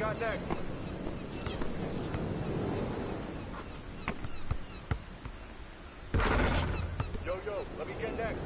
got next? Yo, let me get next.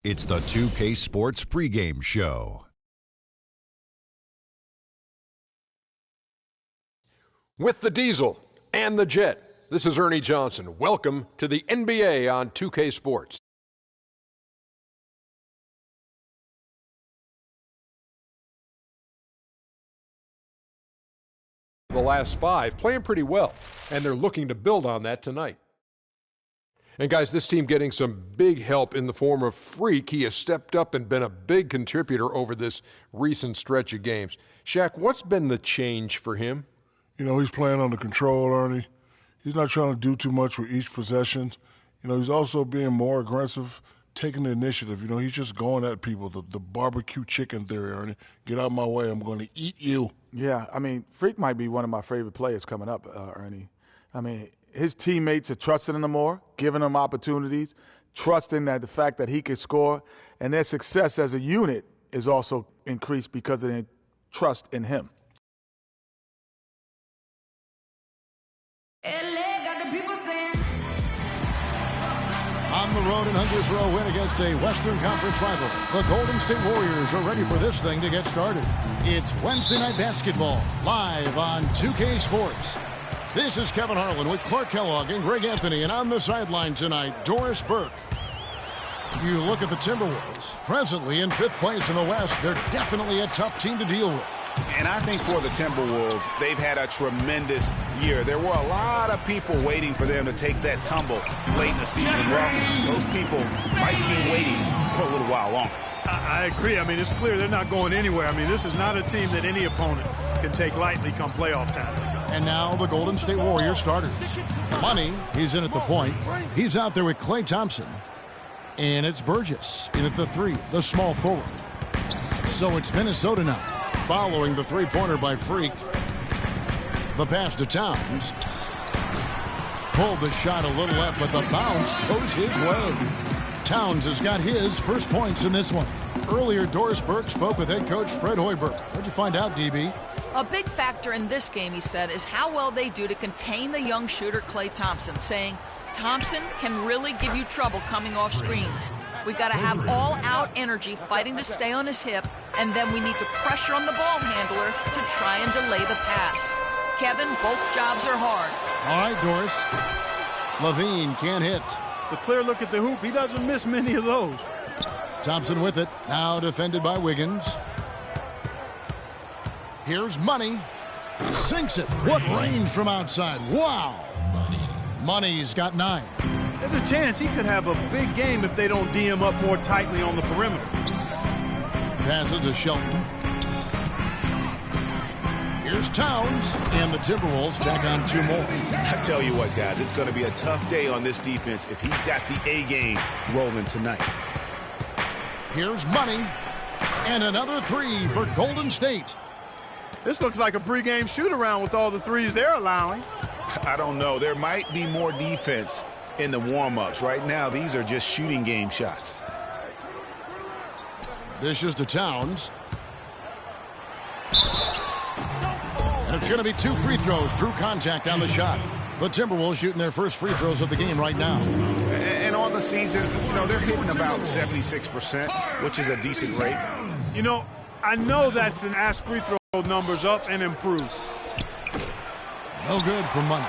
It's the 2K Sports pregame show. With the Diesel and the Jet, this is Ernie Johnson. Welcome to the NBA on 2K Sports. The last five, playing pretty well, and they're looking to build on that tonight. And guys, this team getting some big help in the form of Freak. He has stepped up and been a big contributor over this recent stretch of games. Shaq, what's been the change for him? You know, he's playing under control, Ernie. He's not trying to do too much with each possession. You know, he's also being more aggressive, taking the initiative. You know, he's just going at people, the barbecue chicken theory, Ernie. Get out of my way, I'm going to eat you. Yeah, I mean, Freak might be one of my favorite players coming up, Ernie. I mean, his teammates are trusting him more, giving him opportunities, trusting that the fact that he can score, and their success as a unit is also increased because of their trust in him. On the road and hungry for a win against a Western Conference rival, the Golden State Warriors are ready for this thing to get started. It's Wednesday Night Basketball, live on 2K Sports. This is Kevin Harlan with Clark Kellogg and Greg Anthony, and on the sideline tonight, Doris Burke. You look at the Timberwolves, presently in 5th place in the West. They're definitely a tough team to deal with. And I think for the Timberwolves, they've had a tremendous year. There were a lot of people waiting for them to take that tumble late in the season. Well, those people might be waiting for a little while longer. I agree. I mean, it's clear they're not going anywhere. I mean, this is not a team that any opponent can take lightly come playoff time. And now the Golden State Warriors starters. Money, he's in at the point. He's out there with Klay Thompson. And it's Burgess in at the 3, the small forward. So it's Minnesota now, following the three-pointer by Freak. The pass to Towns. Pulled the shot a little left, but the bounce goes his way. Towns has got his first points in this one. Earlier, Doris Burke spoke with head coach Fred Hoiberg. What'd you find out, DB? A big factor in this game, he said, is how well they do to contain the young shooter Klay Thompson, saying, Thompson can really give you trouble coming off screens. We got to have all-out energy fighting to stay on his hip, and then we need to pressure on the ball handler to try and delay the pass. Kevin, both jobs are hard. All right, Doris. Levine can't hit. The clear look at the hoop, he doesn't miss many of those. Thompson with it, now defended by Wiggins. Here's Money. Sinks it. What range from outside. Wow. Money's got 9. There's a chance he could have a big game if they don't D him up more tightly on the perimeter. Passes to Shelton. Here's Towns, and the Timberwolves tack on 2 more. I tell you what, guys, it's going to be a tough day on this defense if he's got the A game rolling tonight. Here's Money, and another 3 for Golden State. This looks like a pregame shoot-around with all the threes they're allowing. I don't know. There might be more defense in the warm-ups. Right now, these are just shooting game shots. Dishes to Towns. And it's going to be 2 free throws. Drew contact on the shot. The Timberwolves shooting their first free throws of the game right now. And on the season, they're hitting about 76%, which is a decent rate. I know that's an ask free throw numbers up and improved. No good for money.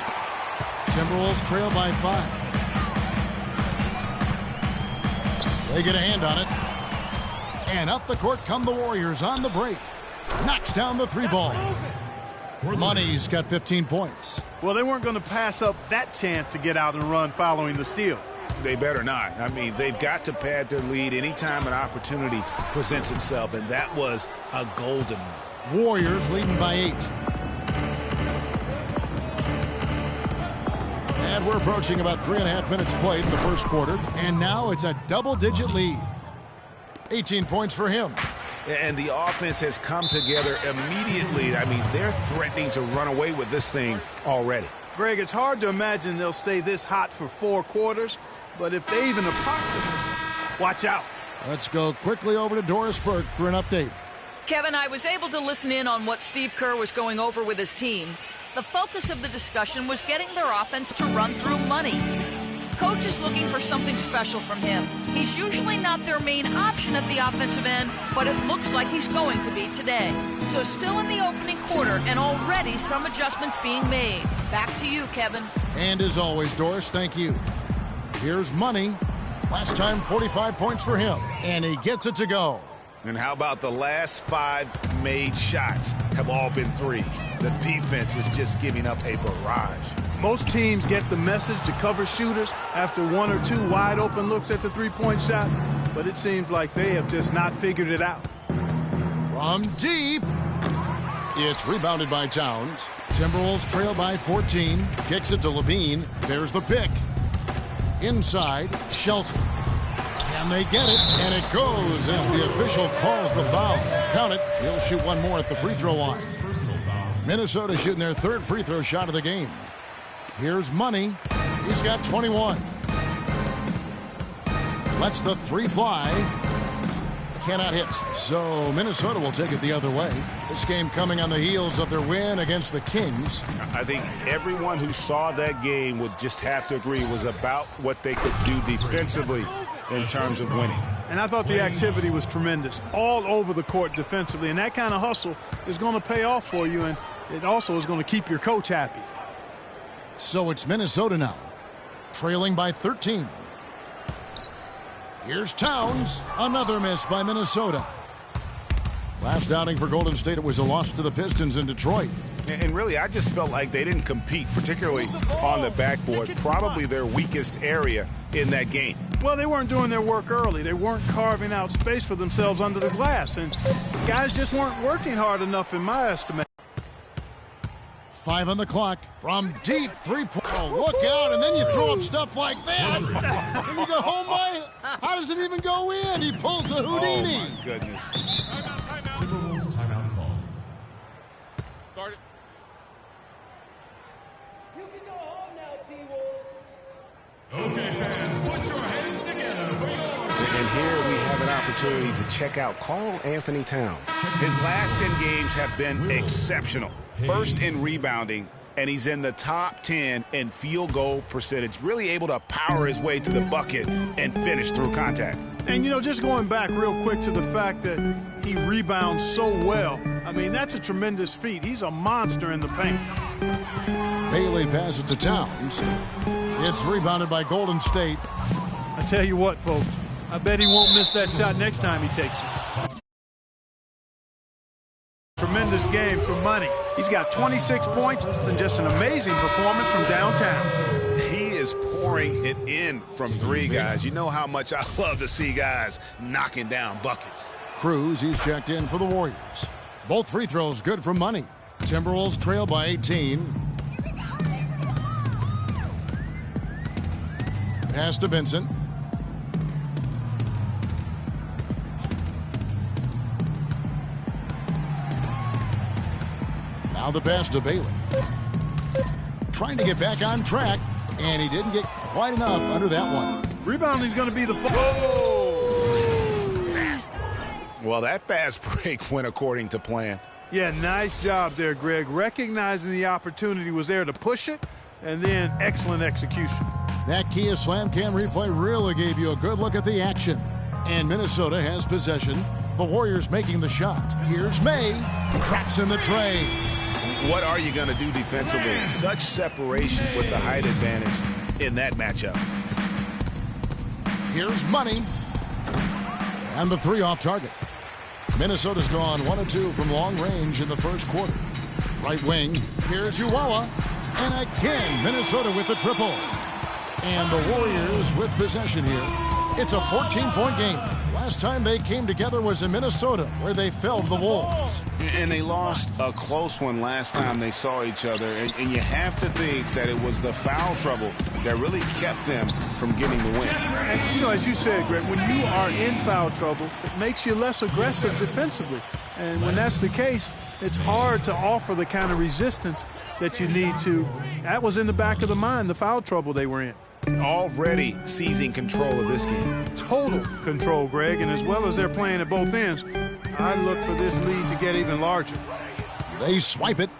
Timberwolves trail by 5. They get a hand on it. And up the court come the Warriors on the break. Knocks down the 3-ball. Money's got 15 points. Well, they weren't going to pass up that chance to get out and run following the steal. They better not. I mean, they've got to pad their lead anytime an opportunity presents itself, and that was a golden one. Warriors leading by 8. And we're approaching about 3.5 minutes played in the first quarter, and now it's a double-digit lead. 18 points for him. And the offense has come together immediately. I mean, they're threatening to run away with this thing already. Greg, it's hard to imagine they'll stay this hot for 4 quarters, but if they even approximate, watch out. Let's go quickly over to Doris Burke for an update. Kevin, I was able to listen in on what Steve Kerr was going over with his team. The focus of the discussion was getting their offense to run through money. Coach is looking for something special from him. He's usually not their main option at the offensive end, but it looks like he's going to be today. So still in the opening quarter, and already some adjustments being made. Back to you, Kevin. And as always, Doris, thank you. Here's Money. Last time, 45 points for him, and he gets it to go. And how about the last 5 made shots have all been threes? The defense is just giving up a barrage. Most teams get the message to cover shooters after 1 or 2 wide open looks at the three-point shot, but it seems like they have just not figured it out. From deep, it's rebounded by Towns. Timberwolves trail by 14. Kicks it to Levine. There's the pick. Inside, Shelton. Can they get it? And it goes as the official calls the foul. Count it. He'll shoot one more at the free throw line. Minnesota shooting their 3rd free throw shot of the game. Here's Money. He's got 21. Lets the 3 fly. Cannot hit. So Minnesota will take it the other way. This game coming on the heels of their win against the Kings. I think everyone who saw that game would just have to agree it was about what they could do defensively in terms of winning. And I thought the activity was tremendous. All over the court defensively. And that kind of hustle is going to pay off for you. And it also is going to keep your coach happy. So it's Minnesota now, trailing by 13. Here's Towns. Another miss by Minnesota. Last outing for Golden State, it was a loss to the Pistons in Detroit. And really, I just felt like they didn't compete, particularly on the backboard. Probably their weakest area in that game. Well, they weren't doing their work early. They weren't carving out space for themselves under the glass. And guys just weren't working hard enough, in my estimation. 5 on the clock. From deep 3-point. Oh, look out, and then you throw up stuff like that. And you go, oh my, how does it even go in? He pulls a Houdini. Oh, my goodness. Timberwolves timeout called. Start it. You can go home now, T-Wolves. Okay, fans, put your hands together for your... And here we have an opportunity to check out Karl Anthony Towns. His last 10 games have been exceptional. First in rebounding, and he's in the top 10 in field goal percentage. Really able to power his way to the bucket and finish through contact. And, just going back real quick to the fact that he rebounds so well, I mean, that's a tremendous feat. He's a monster in the paint. Bailey passes to Towns. It's rebounded by Golden State. I tell you what, folks, I bet he won't miss that shot next time he takes it. Tremendous game for Money. He's got 26 points and just an amazing performance from downtown. He is pouring it in from 3, guys. You know how much I love to see guys knocking down buckets. Cruz, he's checked in for the Warriors. Both free throws good for Money. Timberwolves trail by 18. Pass to Vincent. Now the pass to Bailey. Trying to get back on track, and he didn't get quite enough under that one. Rebounding's going to be the... Well, that fast break went according to plan. Yeah, nice job there, Greg. Recognizing the opportunity was there to push it, and then excellent execution. That Kia Slam Cam replay really gave you a good look at the action. And Minnesota has possession. The Warriors making the shot. Here's May. Craps in the tray. What are you going to do defensively? Such separation with the height advantage in that matchup. Here's Money. And the three off target. Minnesota's gone 1 of 2 from long range in the first quarter. Right wing. Here's Uwawa. And again, Minnesota with the triple. And the Warriors with possession here. It's a 14-point game. Last time they came together was in Minnesota, where they felled the Wolves. And they lost a close one last time they saw each other. And you have to think that it was the foul trouble that really kept them from getting the win. And, you know, as you said, Greg, when you are in foul trouble, it makes you less aggressive defensively. And when that's the case, it's hard to offer the kind of resistance that you need to. That was in the back of the mind, the foul trouble they were in. Already seizing control of this game. Total control, Greg, and as well as they're playing at both ends, I look for this lead to get even larger. They swipe it,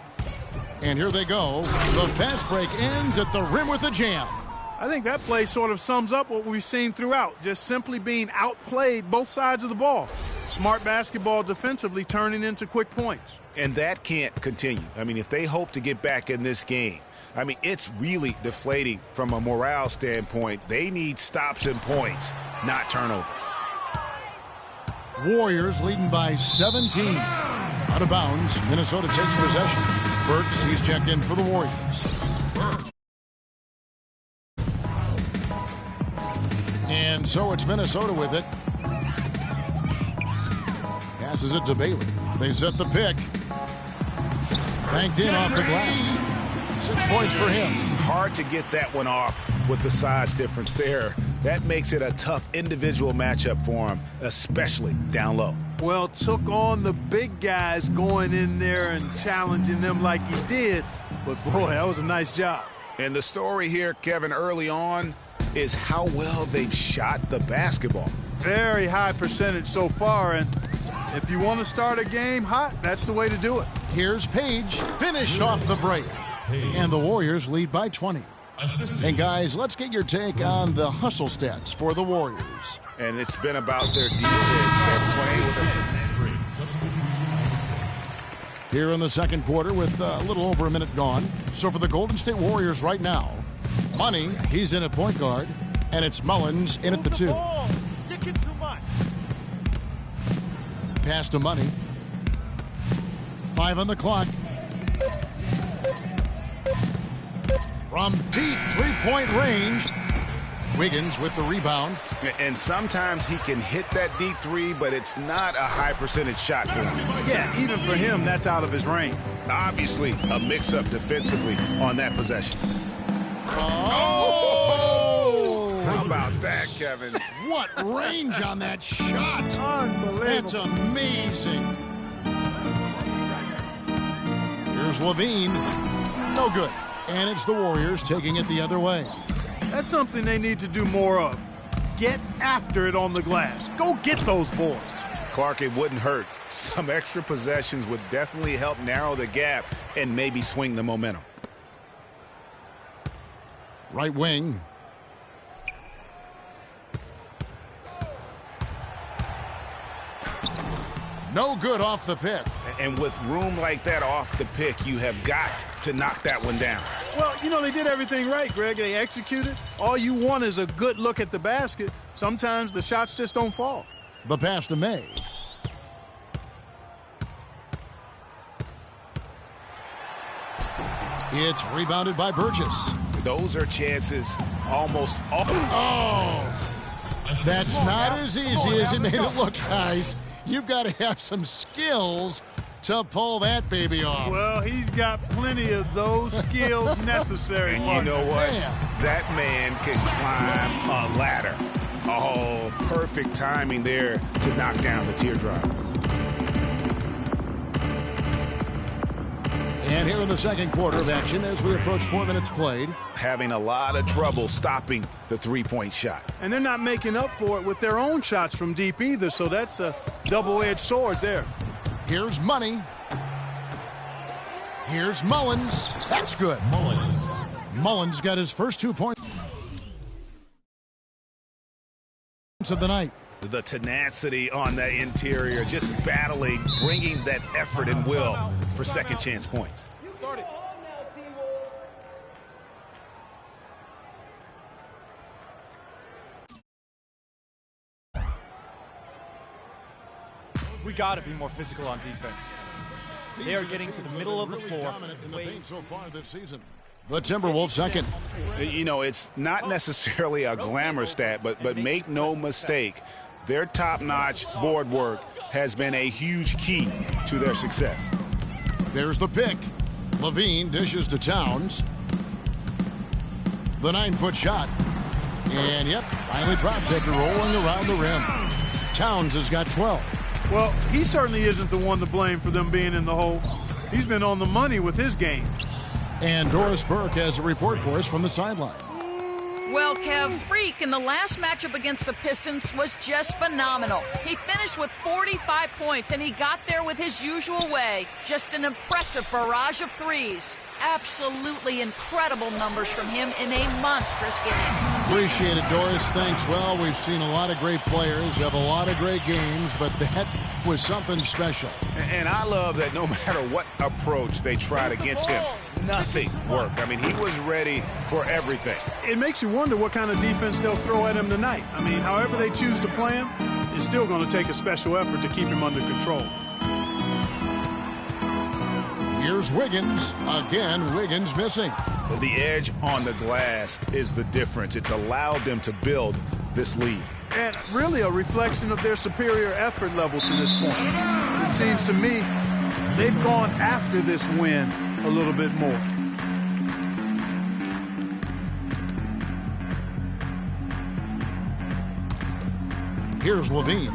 and here they go. The fast break ends at the rim with a jam. I think that play sort of sums up what we've seen throughout, just simply being outplayed both sides of the ball. Smart basketball defensively turning into quick points. And that can't continue. I mean, if they hope to get back in this game, I mean, it's really deflating from a morale standpoint. They need stops and points, not turnovers. Warriors leading by 17. Out of bounds, Minnesota takes possession. Burks, he's checked in for the Warriors. And so it's Minnesota with it. Passes it to Bailey. They set the pick. Banked in off the glass. 6 points for him. Hard to get that one off with the size difference there. That makes it a tough individual matchup for him, especially down low. Well, took on the big guys going in there and challenging them like he did. But, boy, that was a nice job. And the story here, Kevin, early on is how well they've shot the basketball. Very high percentage so far, and if you want to start a game hot, that's the way to do it. Here's Page. Finish off the break. And the Warriors lead by 20. And guys, let's get your take on the hustle stats for the Warriors. And it's been about their defense. They're playing with Here in the second quarter with a little over a minute gone. So for the Golden State Warriors right now, Money, he's in at point guard, and it's Mullins in at the 2. Sticking too much. Pass to Money. 5 on the clock. From deep three-point range, Wiggins with the rebound. And sometimes he can hit that deep three, but it's not a high percentage shot for him. Yeah, even for him, that's out of his range. Obviously, a mix-up defensively on that possession. Oh! How about that, Kevin? What range on that shot. Unbelievable. That's amazing. Here's Levine. No good. And it's the Warriors taking it the other way. That's something they need to do more of. Get after it on the glass. Go get those boys. Clark, it wouldn't hurt. Some extra possessions would definitely help narrow the gap and maybe swing the momentum. Right wing. No good off the pick. And with room like that off the pick, you have got to knock that one down. Well, you know, they did everything right, Greg. They executed. All you want is a good look at the basket. Sometimes the shots just don't fall. The pass to May. It's rebounded by Burgess. Those are chances almost always. Oh! That's not as easy as it made it look, guys. You've got to have some skills to pull that baby off. Well, he's got plenty of those skills necessary. And you know what? Man. That man can climb a ladder. Oh, perfect timing there to knock down the teardrop. And here in the second quarter of action as we approach 4 minutes played. Having a lot of trouble stopping the three-point shot. And they're not making up for it with their own shots from deep either, so that's a double-edged sword there. Here's Money. Here's Mullins. That's good. Mullins got his first 2 points of the night. The tenacity on that interior, just battling, bringing that effort and will for second chance points. Start it. We got to be more physical on defense. They are getting to the middle of the floor. In the paint so far this season. The Timberwolves second. You know, it's not necessarily a glamour stat, but make no mistake, their top-notch board work has been a huge key to their success. There's the pick. Levine dishes to Towns. The 9-foot shot. And, yep, finally drops after rolling around the rim. Towns has got 12. Well, he certainly isn't the one to blame for them being in the hole. He's been on the money with his game. And Doris Burke has a report for us from the sideline. Well, Kev, Freak in the last matchup against the Pistons was just phenomenal. He finished with 45 points, and he got there with his usual way. Just an impressive barrage of threes. Absolutely incredible numbers from him in a monstrous game. Appreciate it, Doris. Thanks. Well, we've seen a lot of great players have a lot of great games, but that was something special. And I love that no matter what approach they tried against him, nothing worked. I mean, he was ready for everything. It makes you wonder what kind of defense they'll throw at him tonight. I mean, however they choose to play him, it's still going to take a special effort to keep him under control. Here's Wiggins. Again, Wiggins missing. The edge on the glass is the difference. It's allowed them to build this lead. And really a reflection of their superior effort level to this point. It seems to me they've gone after this win a little bit more. Here's Levine.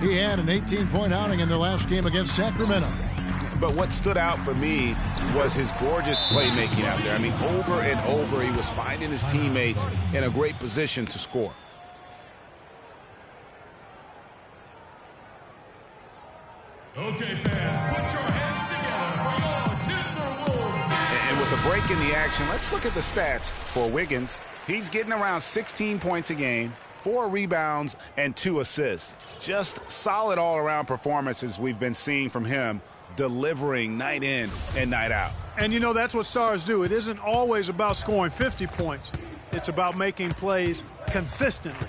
He had an 18-point outing in their last game against Sacramento. But what stood out for me was his gorgeous playmaking out there. I mean, over and over, he was finding his teammates in a great position to score. Okay, fans, put your hands together for your Timberwolves. And with the break in the action, let's look at the stats for Wiggins. He's getting around 16 points a game, 4 rebounds, and 2 assists. Just solid all-around performances we've been seeing from him, delivering night in and night out. And, you know, that's what stars do. It isn't always about scoring 50 points. It's about making plays consistently.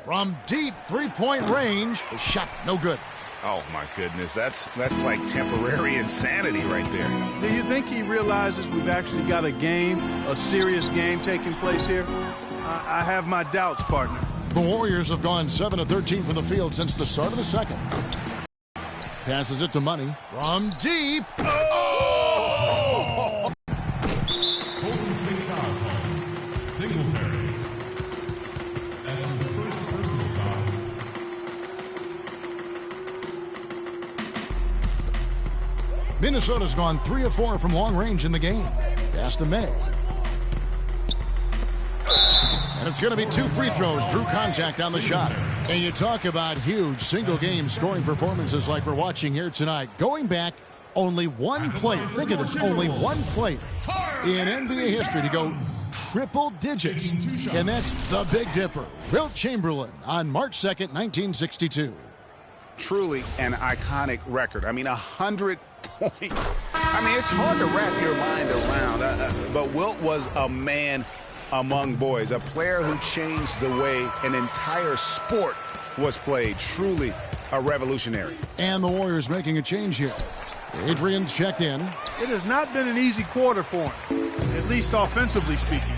From deep three-point range, a shot no good. Oh, my goodness. That's like temporary insanity right there. Do you think he realizes we've actually got a game, a serious game taking place here? I have my doubts, partner. The Warriors have gone 7 of 13 from the field since the start of the second. Passes it to Money from deep. Oh! Golden State foul. Singletary. That's his first personal foul. Minnesota's gone 3 of 4 from long range in the game. Pass to May. And it's going to be 2 free throws. Drew contact on the shot. And you talk about huge single-game scoring performances like we're watching here tonight. Going back, only one play. Think of this. Only one play in NBA history to go triple digits. And that's the Big Dipper. Wilt Chamberlain on March 2nd, 1962. Truly an iconic record. I mean, 100 points. I mean, it's hard to wrap your mind around. But Wilt was a man among boys, a player who changed the way an entire sport was played. Truly a revolutionary. And the Warriors making a change here. Adrian's checked in. It has not been an easy quarter for him, at least offensively speaking.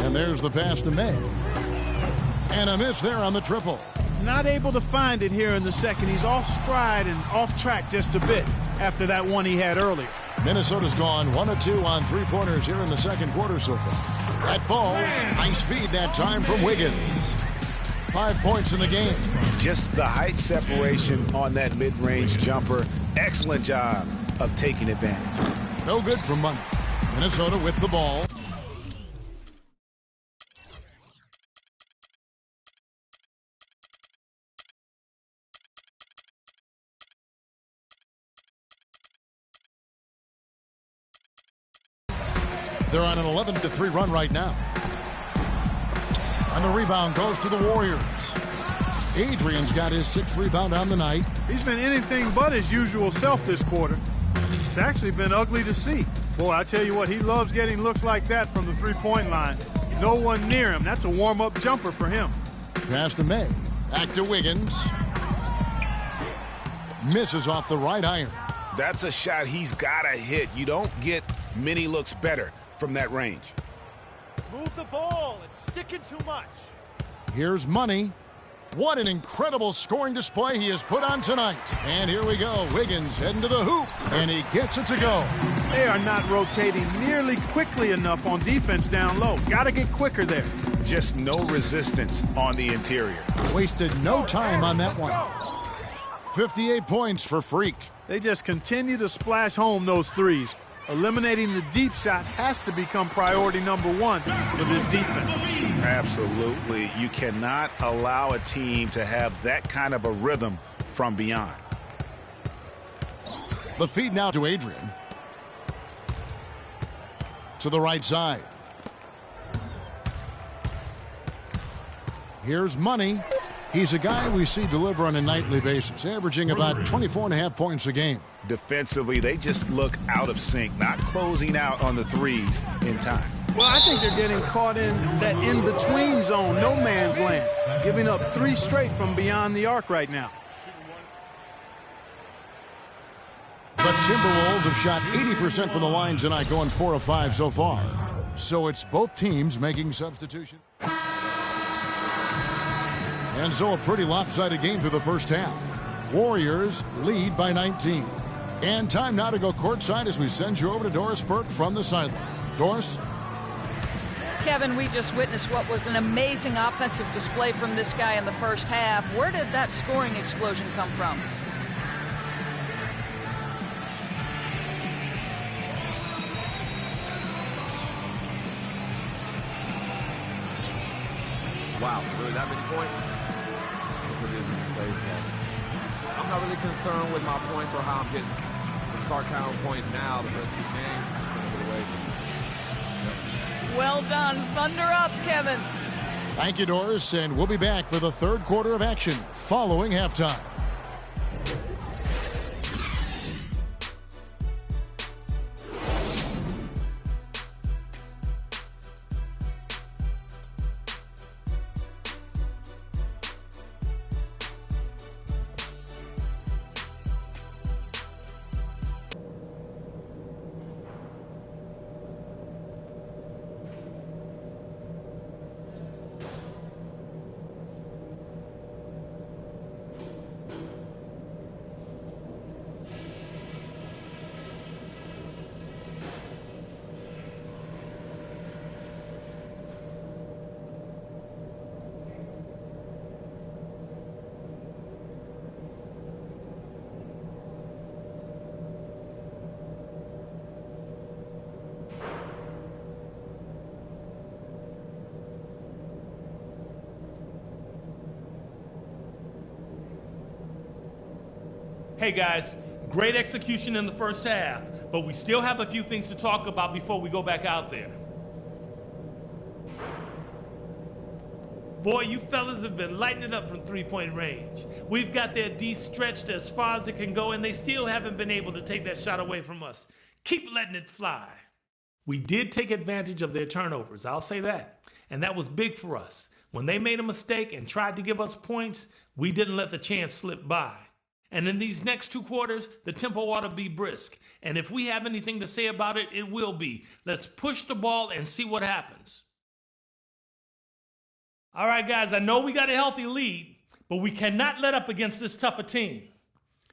And there's the pass to May. And a miss there on the triple. Not able to find it here in the second. He's off stride and off track just a bit after that one he had earlier. Minnesota's gone 1 of 2 on three-pointers here in the second quarter so far. That falls. Nice feed that time from Wiggins. 5 points in the game. Just the height separation on that mid-range jumper. Excellent job of taking advantage. No good from Money. Minnesota with the ball. They're on an 11-3 run right now. And the rebound goes to the Warriors. Adrian's got his 6th rebound on the night. He's been anything but his usual self this quarter. It's actually been ugly to see. Boy, I tell you what, he loves getting looks like that from the three-point line. No one near him. That's a warm-up jumper for him. Pass to May. Back to Wiggins. Misses off the right iron. That's a shot he's got to hit. You don't get many looks better from that range. Move the ball. It's sticking too much. Here's Money. What an incredible scoring display he has put on tonight. And here we go. Wiggins heading to the hoop, and he gets it to go. They are not rotating nearly quickly enough on defense down low. Got to get quicker there. Just no resistance on the interior. Wasted no time on that one. 58 points for Freak. They just continue to splash home those threes. Eliminating the deep shot has to become priority number one for this defense. Absolutely. You cannot allow a team to have that kind of a rhythm from beyond. The feed now to Adrian. To the right side. Here's Money. He's a guy we see deliver on a nightly basis, averaging about 24.5 points a game. Defensively, they just look out of sync, not closing out on the threes in time. Well, I think they're getting caught in that in-between zone, no man's land, giving up 3 straight from beyond the arc right now. The Timberwolves have shot 80% from the line tonight, going 4 of 5 so far. So it's both teams making substitution. And so a pretty lopsided game through the first half. Warriors lead by 19. And time now to go courtside as we send you over to Doris Burke from the sideline. Doris? Kevin, we just witnessed what was an amazing offensive display from this guy in the first half. Where did that scoring explosion come from? Wow, really that many points? Yes, it is when you say so. I'm not really concerned with my points or how I'm getting to start counting points now. The rest of the game, I'm just going to get away from it. Well done. Thunder up, Kevin. Thank you, Doris, and we'll be back for the third quarter of action following halftime. Hey guys, great execution in the first half, but we still have a few things to talk about before we go back out there. Boy, you fellas have been lighting it up from three-point range. We've got their D stretched as far as it can go, and they still haven't been able to take that shot away from us. Keep letting it fly. We did take advantage of their turnovers, I'll say that. And that was big for us. When they made a mistake and tried to give us points, we didn't let the chance slip by. And in these next 2 quarters, the tempo ought to be brisk. And if we have anything to say about it, it will be. Let's push the ball and see what happens. All right, guys, I know we got a healthy lead, but we cannot let up against this tougher team.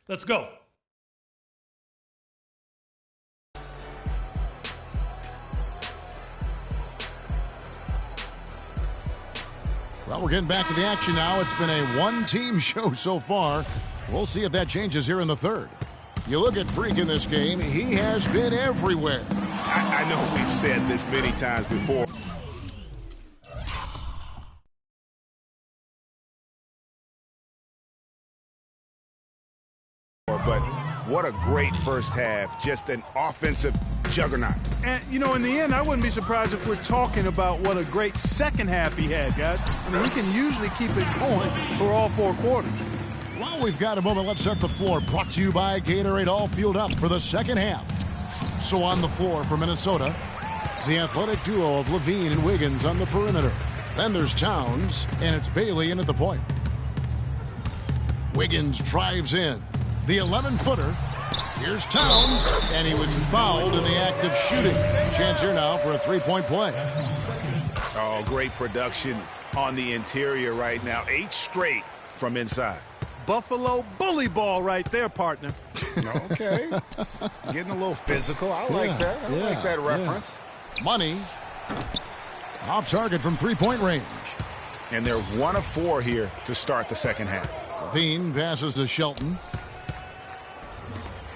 Let's go. Well, we're getting back to the action now. It's been a one-team show so far. We'll see if that changes here in the third. You look at Freak in this game, he has been everywhere. I know we've said this many times before. But what what a great first half. Just an offensive juggernaut. And, you know, in the end, I wouldn't be surprised if we're talking about what a great second half he had, guys. I mean, he can usually keep it going for all 4 quarters. Well, we've got a moment. Let's set the floor. Brought to you by Gatorade. All fueled up for the second half. So on the floor for Minnesota, the athletic duo of Levine and Wiggins on the perimeter. Then there's Towns, and it's Bailey in at the point. Wiggins drives in. The 11-footer. Here's Towns, and he was fouled in the act of shooting. Chance here now for a 3-point play. Oh, great production on the interior right now. 8 straight from inside. Buffalo bully ball right there, partner. Okay. Getting a little physical. I like that. I like that reference. Yeah. Money. Off target from 3-point range. And they're 1 of 4 here to start the second half. Levine passes to Shelton.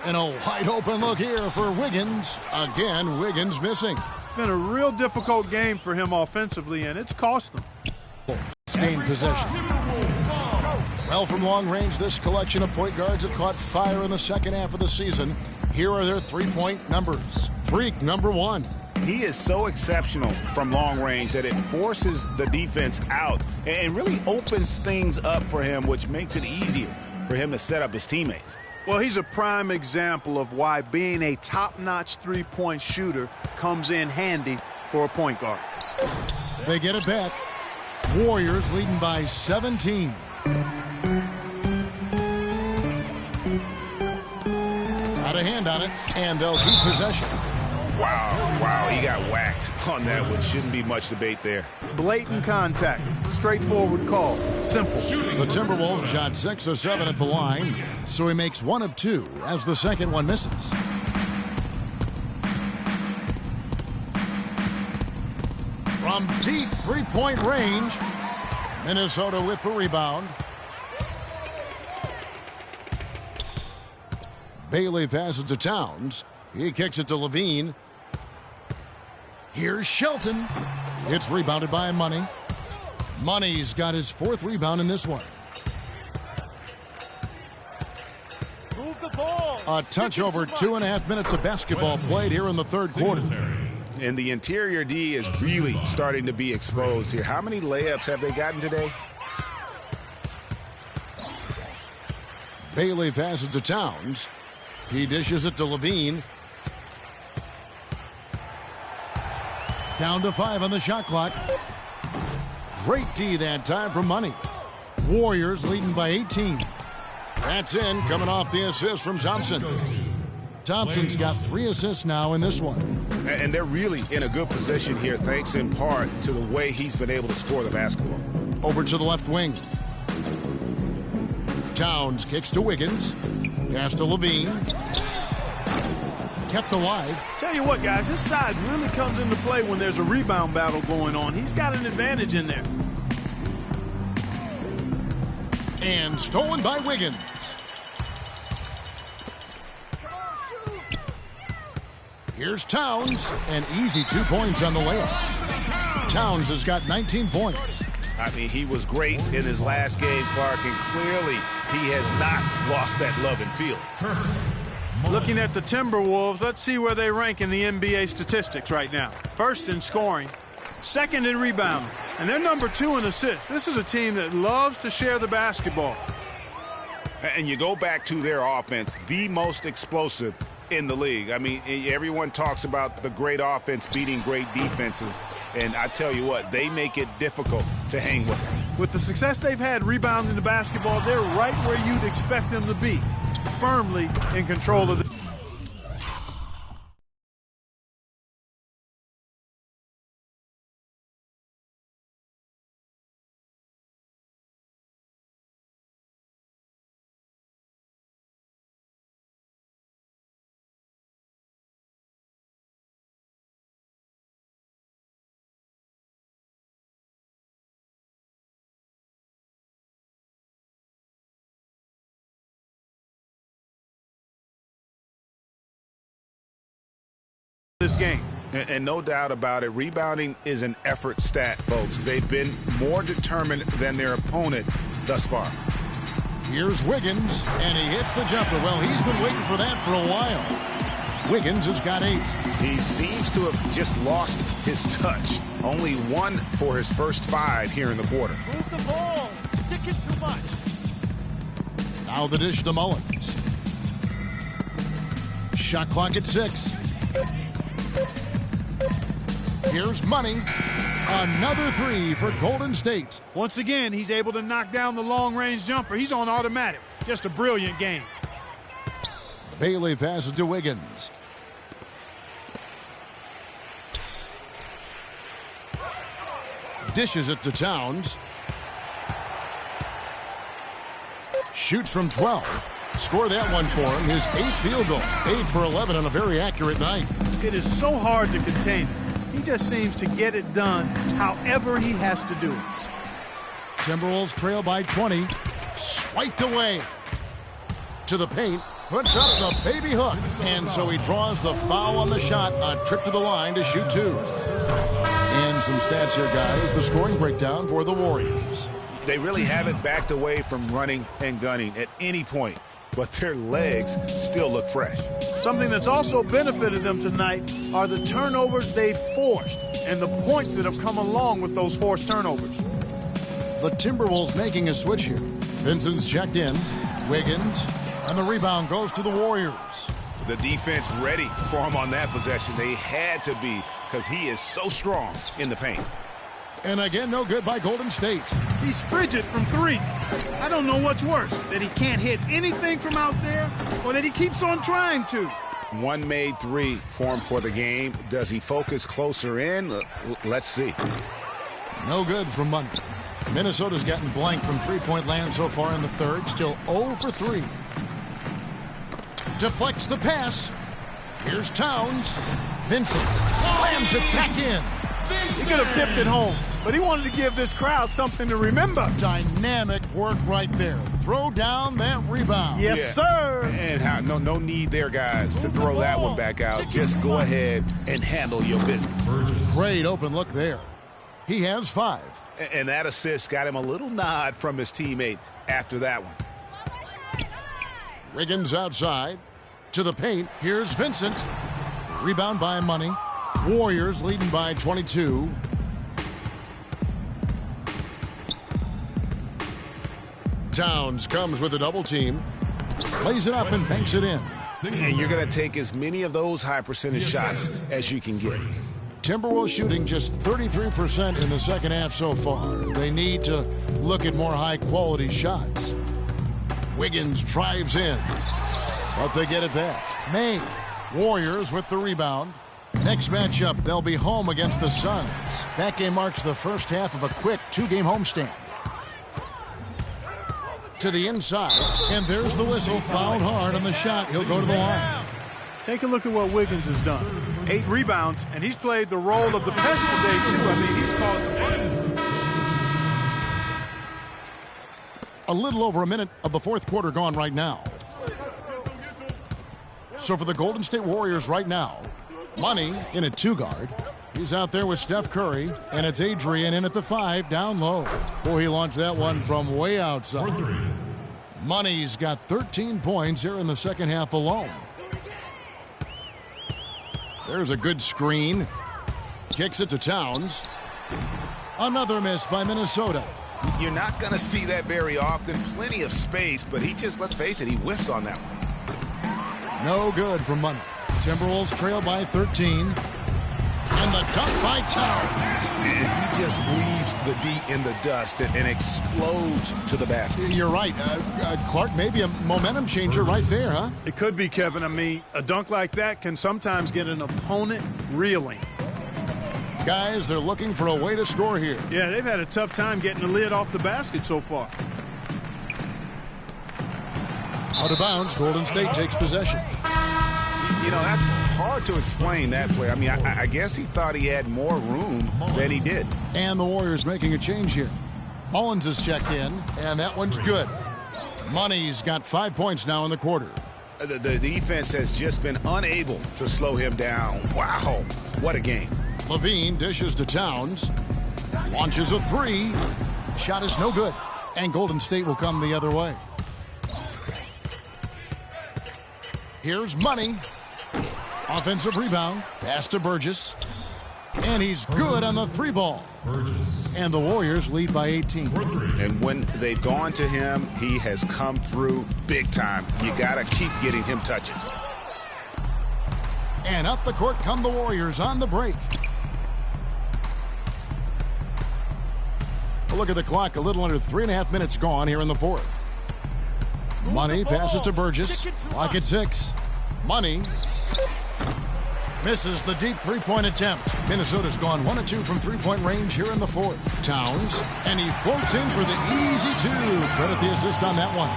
And a wide open look here for Wiggins. Again, Wiggins missing. It's been a real difficult game for him offensively, and it's cost them. Gained possession. Well, from long range, this collection of point guards have caught fire in the second half of the season. Here are their 3-point numbers. Freak, number 1. He is so exceptional from long range that it forces the defense out and really opens things up for him, which makes it easier for him to set up his teammates. Well, he's a prime example of why being a top-notch 3-point shooter comes in handy for a point guard. They get it back. Warriors leading by 17. Got a hand on it, and they'll keep possession. Wow, he got whacked on that one. Shouldn't be much debate there. Blatant contact, straightforward call, simple. The Timberwolves shot 6 of 7 at the line, so he makes 1 of 2 as the second one misses. From deep 3-point range, Minnesota with the rebound. Bailey passes to Towns. He kicks it to Levine. Here's Shelton. It's rebounded by Money. Money's got his 4th rebound in this one. Move the ball. A touch over 2.5 minutes of basketball played here in the third quarter. And the interior D is really starting to be exposed here. How many layups have they gotten today? Bailey passes to Towns. He dishes it to Levine. Down to 5 on the shot clock. Great D that time from Money. Warriors leading by 18. That's in, coming off the assist from Thompson. Thompson's got 3 assists now in this one. And they're really in a good position here, thanks in part to the way he's been able to score the basketball. Over to the left wing. Towns kicks to Wiggins. Pass to Levine. Kept alive. Tell you what, guys, his size really comes into play when there's a rebound battle going on. He's got an advantage in there. And stolen by Wiggins. Here's Towns. An easy 2 points on the layup. Towns has got 19 points. I mean, he was great in his last game, Clark, and clearly he has not lost that love and feel. Looking at the Timberwolves, let's see where they rank in the NBA statistics right now. First in scoring, second in rebounding, and they're number 2 in assists. This is a team that loves to share the basketball. And you go back to their offense, the most explosive in the league. I mean, everyone talks about the great offense beating great defenses, and I tell you what, they make it difficult to hang with them. With the success they've had rebounding the basketball, they're right where you'd expect them to be, firmly in control of the... this game. And no doubt about it, rebounding is an effort stat, folks. They've been more determined than their opponent thus far. Here's Wiggins, and he hits the jumper. Well, he's been waiting for that for a while. Wiggins has got 8. He seems to have just lost his touch. Only 1 for his first 5 here in the quarter. Move the ball. Stick it too much. Now the dish to Mullins. Shot clock at 6. Here's Money. Another 3 for Golden State. Once again, he's able to knock down the long-range jumper. He's on automatic. Just a brilliant game. Bailey passes to Wiggins. Dishes it to Towns. Shoots from 12. Score that one for him. His 8th field goal. 8 for 11 on a very accurate night. It is so hard to contain him. He just seems to get it done however he has to do it. Timberwolves trail by 20. Swiped away. To the paint. Puts up the baby hook. And so he draws the foul on the shot. A trip to the line to shoot 2. And some stats here, guys. The scoring breakdown for the Warriors. They really haven't backed away from running and gunning at any point, but their legs still look fresh. Something that's also benefited them tonight are the turnovers they've forced and the points that have come along with those forced turnovers. The Timberwolves making a switch here. Vincent's checked in. Wiggins. And the rebound goes to the Warriors. The defense ready for him on that possession. They had to be because he is so strong in the paint. And again, no good by Golden State. He's frigid from 3. I don't know what's worse, that he can't hit anything from out there or that he keeps on trying to. 1 made 3 for him for the game. Does he focus closer in? Let's see. No good from Money. Minnesota's gotten blank from three-point land so far in the third. Still 0 for 3. Deflects the pass. Here's Towns. Vincent slams it back in. He could have tipped it home, but he wanted to give this crowd something to remember. Dynamic work right there. Throw down that rebound. Yes, sir. And no need there, guys, to throw that one back out. Just go ahead and handle your business. Great open look there. He has 5. And that assist got him a little nod from his teammate after that one. Wiggins outside. To the paint. Here's Vincent. Rebound by Money. Warriors leading by 22. Towns comes with a double team. Plays it up and banks it in. And you're going to take as many of those high percentage shots as you can get. Timberwolves shooting just 33% in the second half so far. They need to look at more high-quality shots. Wiggins drives in, but they get it back. May. Warriors with the rebound. Next matchup, they'll be home against the Suns. That game marks the first half of a quick 2-game homestand. To the inside, and there's the whistle. Fouled hard on the shot. He'll go to the line. Take a look at what Wiggins has done. 8 rebounds, and he's played the role of the pest today, too. I mean, he's caused the A little over a minute of the fourth quarter gone right now. So for the Golden State Warriors right now, Money in at 2 guard. He's out there with Steph Curry, and it's Adrian in at the 5 down low. Boy, he launched that one from way outside. Money's got 13 points here in the second half alone. There's a good screen. Kicks it to Towns. Another miss by Minnesota. You're not going to see that very often. Plenty of space, but he just, let's face it, he whiffs on that one. No good from Money. Timberwolves trail by 13. And the dunk by Towns. And he just leaves the D in the dust and explodes to the basket. You're right. Clark, maybe a momentum changer right there, huh? It could be, Kevin. I mean, a dunk like that can sometimes get an opponent reeling. Guys, they're looking for a way to score here. Yeah, they've had a tough time getting the lid off the basket so far. Out of bounds, Golden State takes possession. You know, that's hard to explain that play. I mean, I guess he thought he had more room than he did. And the Warriors making a change here. Mullins is checked in, and that one's good. Money's got 5 points now in the quarter. The defense has just been unable to slow him down. Wow, what a game. Levine dishes to Towns. Launches a 3. Shot is no good. And Golden State will come the other way. Here's Money. Offensive rebound. Pass to Burgess. And he's good on the 3-ball. And the Warriors lead by 18. And when they've gone to him, he has come through big time. You got to keep getting him touches. And up the court come the Warriors on the break. A look at the clock, a little under 3.5 minutes gone here in the fourth. Money passes to Burgess. Clock at 6. Money misses the deep three-point attempt. Minnesota's gone 1 of 2 from three-point range here in the fourth. Towns, and he floats in for the easy 2. Credit the assist on that one.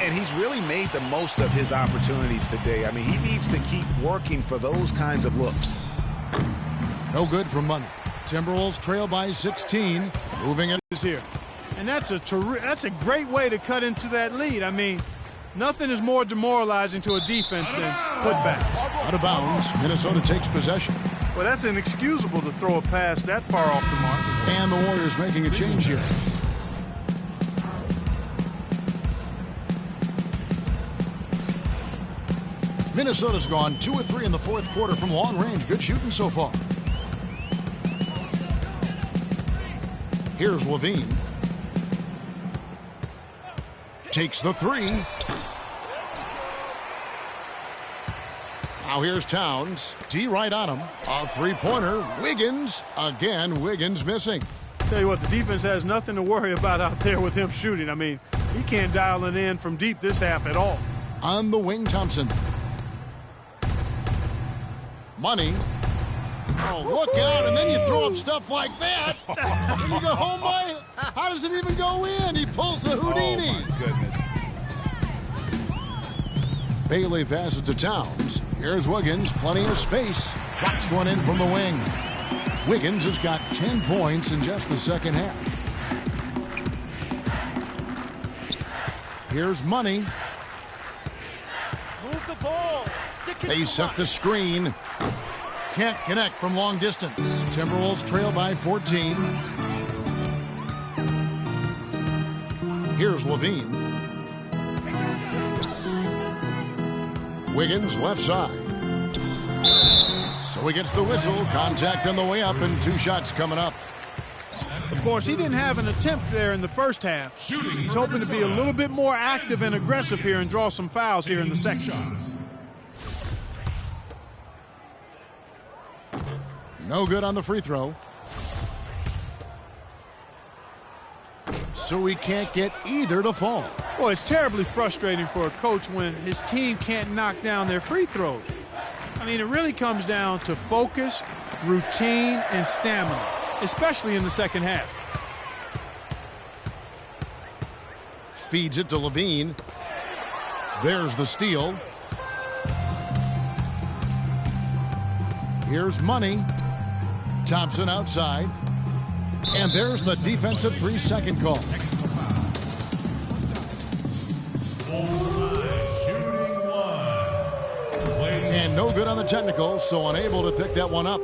And he's really made the most of his opportunities today. I mean, he needs to keep working for those kinds of looks. No good from Money. Timberwolves trail by 16. Moving in here. And that's a great way to cut into that lead. I mean, nothing is more demoralizing to a defense than putback. Out of bounds. Minnesota takes possession. Well, that's inexcusable to throw a pass that far off the mark. And the Warriors making a change here. Minnesota's gone 2 of 3 in the fourth quarter from long range. Good shooting so far. Here's Levine. Takes the 3. Now here's Towns. D right on him. A three-pointer. Wiggins. Again, Wiggins missing. Tell you what, the defense has nothing to worry about out there with him shooting. I mean, he can't dial it in from deep this half at all. On the wing, Thompson. Money. Oh, look out, and then you throw up stuff like that. And you go, oh my, how does it even go in? He pulls a Houdini. Oh, my goodness. Bailey passes to Towns. Here's Wiggins, plenty of space. Drops one in from the wing. Wiggins has got 10 points in just the second half. Here's Money. Move the ball. They set the screen. Can't connect from long distance. Timberwolves trail by 14. Here's Levine. Wiggins left side. So he gets the whistle. Contact on the way up and 2 shots coming up. Of course, he didn't have an attempt there in the first half. He's hoping to be a little bit more active and aggressive here and draw some fouls here in the second. No good on the free throw. So he can't get either to fall. Well, it's terribly frustrating for a coach when his team can't knock down their free throws. I mean, it really comes down to focus, routine, and stamina, especially in the second half. Feeds it to Levine. There's the steal. Here's Money. Thompson outside. And there's the defensive 3-second call. And no good on the technical, so unable to pick that one up.